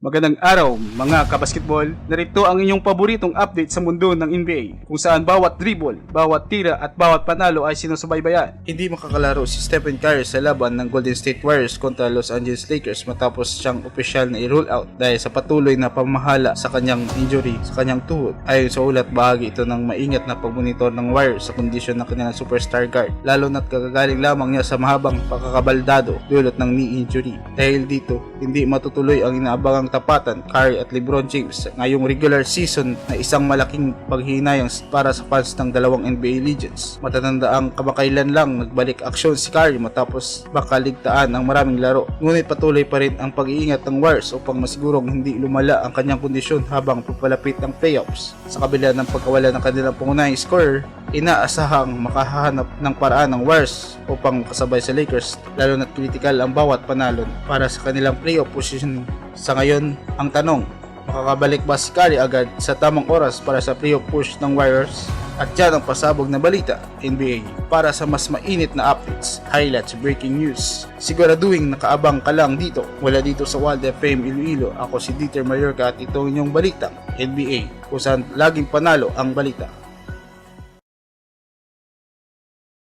Magandang araw mga kabasketball, narito ang inyong paboritong update sa mundo ng NBA kung saan bawat dribble, bawat tira at bawat panalo ay sinusubaybayan. Hindi makakalaro si Stephen Curry sa laban ng Golden State Warriors kontra Los Angeles Lakers matapos siyang opisyal na i-rule out dahil sa patuloy na pamamahala sa kanyang injury sa kanyang tuhod. Ayon sa ulat, bahagi ito ng maingat na pagmonitor ng Warriors sa kondisyon ng kanilang superstar guard, lalo na't kagagaling lamang niya sa mahabang pagkakabaldado dulot ng knee injury. Dahil dito, hindi matutuloy ang inaabangang tapatan Curry at LeBron James ngayong regular season na isang malaking paghinayang para sa fans ng dalawang NBA legends. Matatanda ang kamakailan lang nagbalik aksyon si Curry matapos makaligtaan ang maraming laro. Ngunit patuloy pa rin ang pag-iingat ng Warriors upang masigurong hindi lumala ang kanyang kondisyon habang papalapit ang playoffs. Sa kabila ng pagkawala ng kanilang pangunahing scorer, inaasahang makahanap ng paraan ng Warriors upang kasabay sa Lakers, lalo na't critical ang bawat panalo para sa kanilang playoff position. Sa ngayon, ang tanong, makakabalik ba si Curry agad sa tamang oras para sa playoff push ng Warriors? At yan ang pasabog na balita NBA. Para sa mas mainit na updates, highlights, breaking news, siguraduhin nakaabang ka lang dito. Wala dito sa Wild FM Iloilo, ako si Dieter Mallorca at ito ang inyong balitang NBA kung saan laging panalo ang balita.